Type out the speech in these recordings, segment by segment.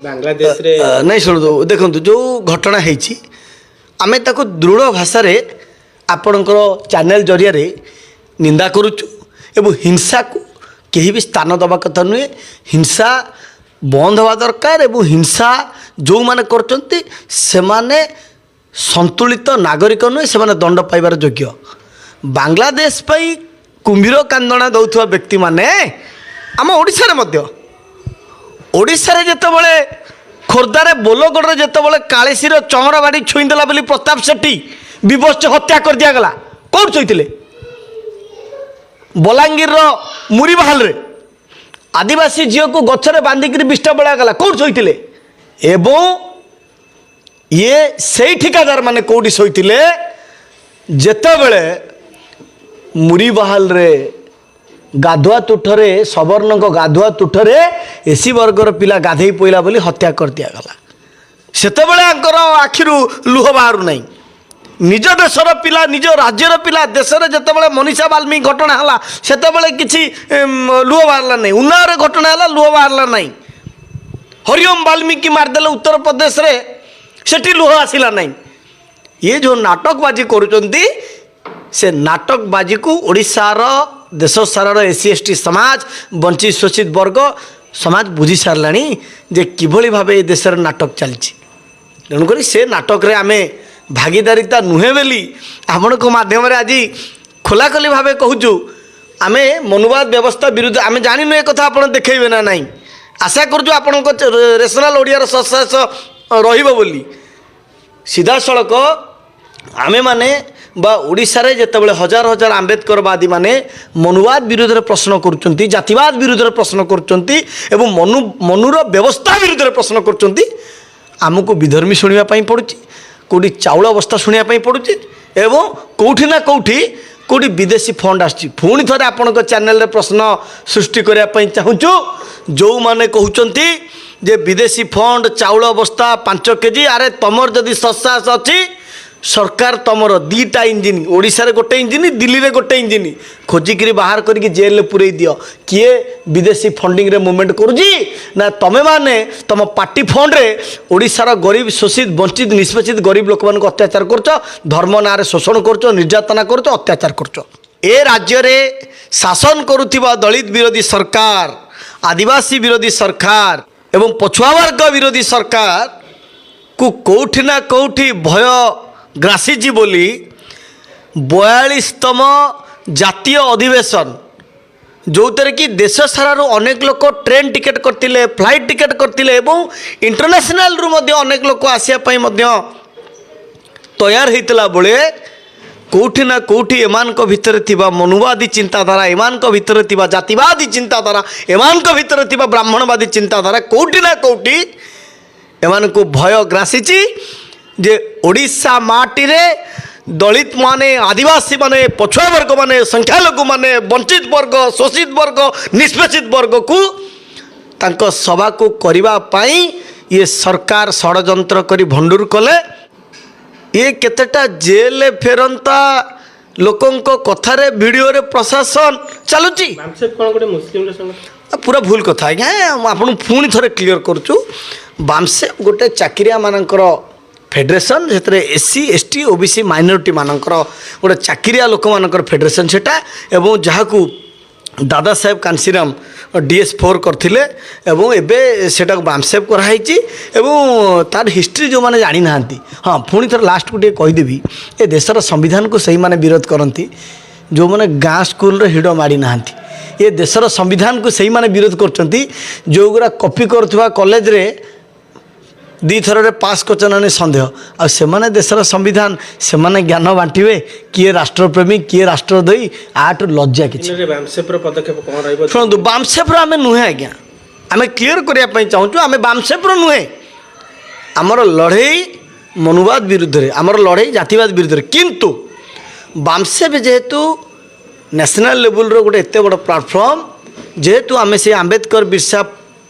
बांग्लादेश रे नहीं शुणु देखो जो घटना होती आम ताको दृढ़ भाषा आपणकर चैनल जरिया निंदा करुचु एवं हिंसा को कहीं भी स्थान दबा कथा नुहे हिंसा बंद हवा दरकार एवं हिंसा जो माने करचंती से माने संतुलित नागरिक नुहे से माने दंड पाइबार योग्य बांग्लादेश पाई कुंभीर कांदना दौथुवा व्यक्ति माने आम ओडिशा रे ओडिशा रे जेतेबेले खोर्धारे बोलगढ़ जेतेबेले कालीसीर चंगरा बाड़ी छुईदेला बोली प्रताप सेठी विवश हत्या कर दिया गला कौन छुईले बलांगीर मुरीबाहाल रे आदिवासी झील को गछरे बांधिक विष्टा बड़ा गला कौन शोते एवं ये से ठिकादार माने कौटी शोते जेतेबेले मुरीबाहाल रे गाधुआ तुठरे सवर्ण को गाधुआ तुठरे एसी वर्गर पिला गाधे पईला बोली हत्या कर दिया गला सेतेबेले आखिरु लुह बाहरु नहीं निज देशर पिला निज राज्यर पिला देश में जितेबाला मनीषा बाल्मीकि घटना है सेतेबेले किसी लुह बाहरला नहीं उन्नाव घटना है लुह बाहरला नहीं हरिओम बाल्मीकि मारदेले उत्तर प्रदेश रे सेठी लुह आसला नहीं ये जो नाटकबाजी करुचंती से नाटकबाजी को ओडिशार देश सारार एससी एसटी समाज वंचित शोषित वर्ग समाज बुझी साराणी जे किभली भाव ये देश नाटक चलती तेणुक से नाटक रे आमे भागीदारिता नुहे बोली आपण मध्यम आज खोलाखोली भाव कहूँ आमे मनुवाद व्यवस्था विरुद्ध आमे जानी एक कथा आप देखेबे ना नहीं आशा करूँ आपण रेशनल ओडियार सक्सेस रहिबो बोली सीधा सड़क आमे माने बा ओडिशा रे जेतेबेले हजार हजार आंबेडकरवादी माने मनुवाद विरुद्ध रे प्रश्न करुचंती जातिवाद विरुद्ध रे प्रश्न करुचंती एवं मनुर व्यवस्था विरुद्ध रे प्रश्न करुचंती आमको विधर्मी शुणा पड़ुची कौटी चाउल अवस्था शुणा पड़ुची एवं कौटी ना कौटी कौटी विदेशी फंड आसी पुणी थे आपण चैनल प्रश्न सृष्टि करने चाहूँ जो माने कहते जे विदेशी फंड चाउल अवस्था 5 केजी अरे तमर जदि सत्साहस अच्छी सरकार तुमर दीटा इंजिन ओडिशा रे गोटे इंजिन दिल्ली रे गोटे इंजिन खोजिकी बाहर करके जेल में पूरे दियो किए विदेशी फंडिंग रे मूवमेंट करुची ना तमें माने तुम पार्टी फंड रे ओडिशार गरीब शोषित वंचित निष्पेषित गरीब लोक मान अत्याचार करछ धर्म ना रे शोषण करछ निर्यातना करछ अत्याचार करछ ए राज्य रे शासन करुथिबा दलित विरोधी सरकार आदिवासी विरोधी सरकार एवं पछुआ वर्ग विरोधी सरकार को कौठी ना कौठी भय ग्रासीजी बोली 42तम जातीय अधिवेशन जो थे कि देश सारा अनेक लोक ट्रेन टिकेट करते फ्लाइट टिकेट करते इंटरनेशनल रु अनेक लोक आसापी तैयार होता बेले कौटी ना कौटी एमान भितर थिबा मनुवादी चिंताधारा एमान भितर थिबा जातिवादी चिंताधारा एमान भितर थिबा ब्राह्मणवादी चिंताधारा कौटी ना कौटी एमान को भय ग्रासीची जे ओडिशा माटी रे दलित माने आदिवासी माने पछुआ वर्ग माने संख्यालघु माने वंचित वर्ग शोषित वर्ग निष्पेषित वर्ग को तांको सभा को करिबा पाई ये सरकार षड्यंत्र करी भंडूर कले ये केतेटा जेल फेरंता लोकंको कथारे वीडियो रे प्रशासन चलुची पूरा भूल कथा आज्ञा आपन पुणी थरे क्लियर करचु बामसे गोटे चाकरिया मानकर फेडरेशन से एससी एसटी ओबीसी माइनॉरिटी मानकर गोटे चाकरिया लोक मानकर फेडरेशन सेटा एवं जहाँ को दादा साहेब कांसीराम DS4 करथिले एवं एबे सेटा बामसेप कराई एवं तार हिस्ट्री जो माने जानी नांती हाँ पुणी थर लास्ट को कहीदेवी ए देशर संविधान को सही माने विरोध करती जो माने गाँ स्कूल रे हिड़ माड़ी नांती ये देशर संविधान को सही माने विरोध करचंती जो गुरा कॉपी करथुवा कॉलेज रे दी थर पास करने सन्देह आने देशर संविधान से ज्ञान बांटे किए राष्ट्रप्रेमी किए राष्ट्रद्रोही आठ लज्जा किसी शुणु बामसेप्र आम नुहे आज्ञा आम क्लीयर करने चाहूँ आम बामसेप्र नुहे आमर लड़ई मनुवाद विरुद्ध आमर लड़ई जातिवाद विरुद्ध किंतु बामसेप जेहेतु नेशनल लेवल गोटे एत बड़ प्लाटफर्म जेहेतु आम से आंबेडकर बिरसा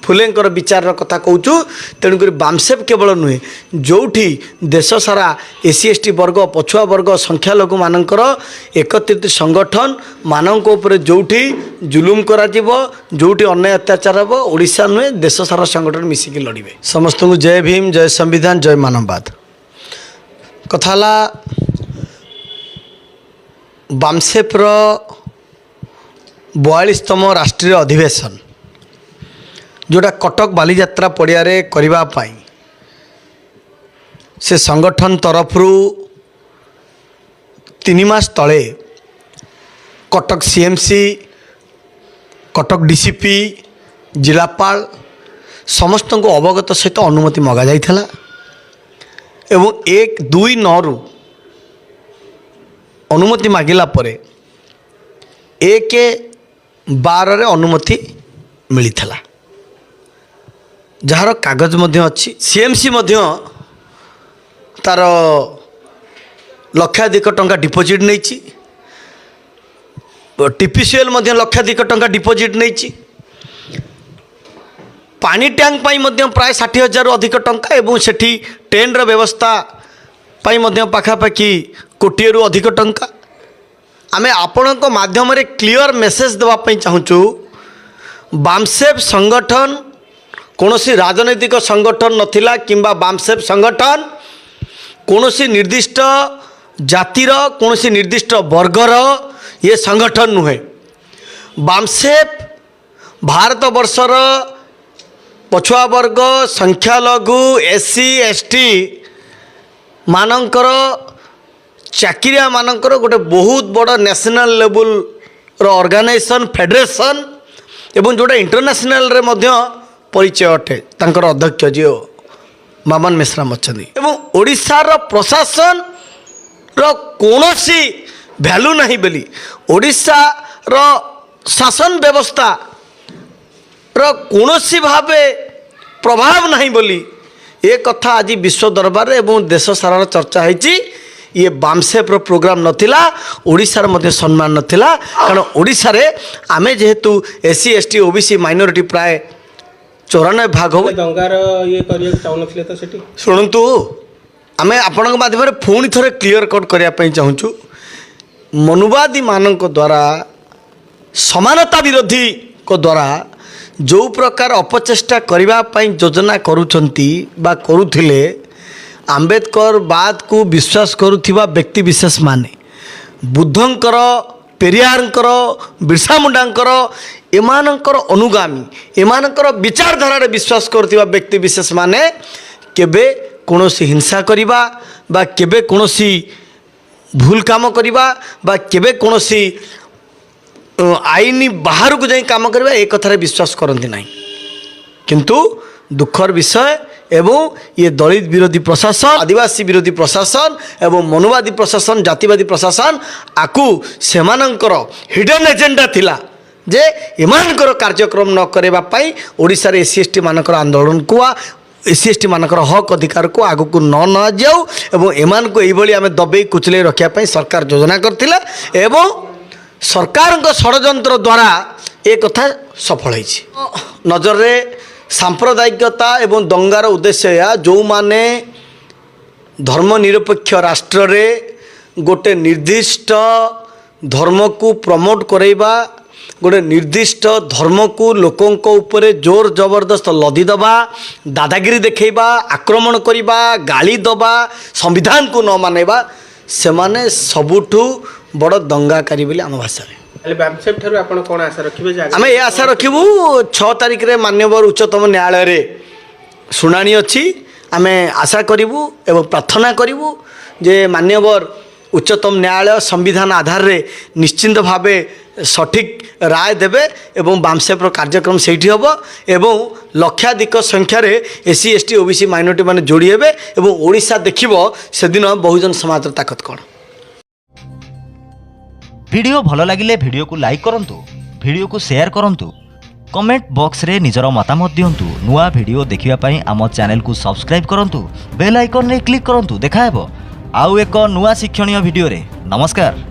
फुलेंकर विचार कथा कहूँ तेणुक बामसेप केवल नुहे जो देश सारा एसी एसटी वर्ग पछुआ वर्ग संख्यालघु मानकर एकत्रित संगठन मानक जो जुलुम करा जोटी अन्याय अत्याचार हम ओडिशा नुहे देश सारा संगठन मिसिकी लड़े। समस्त को जय भीम, जय संविधान, जय मानववाद। कथाला बामसेप्र 42तम राष्ट्रीय अधिवेशन जोटा कटक बालीजात्रा पड़िया करबा पाई से संगठन तरफरु 3 मास तले कटक सीएमसी, कटक डीसीपी, जिलापाल समस्त को अवगत सहित अनुमति मगा जाइथला एवं 1-2-9 अनुमति मागिला परे 1-12 रे अनुमति मिलिथला जार कागज मध्य अच्छी। सीएमसी मध्य तार लक्षाधिक टंका डिपोजिट नहीं, टीपीसीएल मध्य लक्षाधिक टंका डिपोजिट नहीं, पानी टैंक पाई मध्य प्राय 60,000 अधिक टंका एवं सेठी टेंडर व्यवस्था पाई मध्य पाखापाखि कोटिए रु अधिक टंका। आमे आपणक माध्यम रे क्लियर मेसेज देवाई चाहूँ बामसेप संगठन कौनसी राजनैतिक संगठन नथिला किंबा बामसेप संगठन कौनसी निर्दिष्ट जातिर कौनसी निर्दिष्ट वर्गर ये संगठन नुहे। बामसेप भारत वर्षर पछुआ वर्ग संख्यालघु एससी एसटी मानकर चाकिरिया मानकर गोटे बहुत बड़ नेशनल लेवल रो ऑर्गेनाइजेशन फेडरेशन एवं जोटा इंटरनेशनल रे मध्य परिचय अटे तांकर अध्यक्ष जी मामन मेश्राम अच्छा एवं ओडिशार प्रशासन रो कौनसी भैल्यू नहीं बोली ओडिशार शासन व्यवस्था रो कौनसी भावे प्रभाव नहीं बोली ये कथा आज विश्व दरबार एवं देश सारा चर्चा होती। ये बामसेप प्रोग्राम नथिला ओडिशार मध्य सम्मान नथिला कारण ओडिशा रे आमे जेहेतु एससी एसटी ओबीसी माइनॉरिटी प्राय 94 भाग हो दंगार ये करिया चाहूनथिले तो सेठी शुणु आमे आपन माध्यम रे पुणी थरे क्लियर कट करिया पई चाहूछु मनुवादी मानक द्वारा समानता विरोधी को द्वारा जो प्रकार अपचेष्टा करबा पई योजना करूछंती बा करूथिले आंबेडकर बाद को विश्वास करुथिबा व्यक्ति विशेष माने बुद्धंकर पेरियारंकर बिरसा मुंडांकर एमानंकर अनुगामी एमानंकर विचारधारा रे विश्वास करुथिबा व्यक्ति विशेष माने केबे कोनोसी हिंसा करिबा बा केबे कोनोसी भूल काम करिबा बा केबे कोनोसी आईनी बाहर को जाई काम करिबा ए कथारे विश्वास करंती नाही। किंतु दुखर विषय एवं ये दलित विरोधी प्रशासन आदिवासी विरोधी प्रशासन एवं मनुवादी प्रशासन जातिवादी प्रशासन आकु सेमानंकर हिडन एजेंडा थिला जे एमानकर कार्यक्रम न करेबा पाई ओडिशा रे एससी एसटी मानकर आंदोलन को एससी एसटी मानकर हक अधिकार को आगु को न जाऊ एवं एमान को एभली आमे दबे कुचले रखिया पाई सरकार योजना करथिला एवं सरकार षड्यंत्र द्वारा ए कथा सफल होइछि। नजर रे सांप्रदायिकता एवं दंगार उद्देश्य या जो माने धर्मनिरपेक्ष राष्ट्र रे गोटे निर्दिष्ट धर्म को प्रमोट करैबा गोटे निर्दिष्ट धर्म को लोकों ऊपर जोर जबरदस्त लदी दबा दादागिरी देखैबा आक्रमण करबा गाली दबा संविधान को न मानेबा से माने सबुठु बड़ दंगाकारी बोली आम भाषा आम ये आशा रखू 6 तारिख रे माननीय उच्चतम न्यायालय रे शुणाणी अच्छी आम आशा करूँ एवं प्रार्थना करूँ जे माननीय उच्चतम न्यायालय संविधान आधार रे निश्चिंत भावे सठिक राय देवे एवं बामसेप्र कार्यक्रम सेठी हम एवं लक्षाधिक संख्यार एससी एसटी ओबीसी माइनॉरिटी माने जोड़ी हेबे एवं ओडिशा देखिबो से दिन बहुजन समाज ताकत कौन। वीडियो भल लगिले वीडियो को लाइक करंतु, वीडियो को शेयर करंतु, कमेंट बॉक्स रे निजर मतामत दियंतु। नुआ वीडियो देखिबा पई आम चैनल को सब्सक्राइब करंतु, बेल आइकन रे क्लिक करंतु। देखा हेबो आउ एक नुआ शिक्षणीय वीडियो रे। नमस्कार।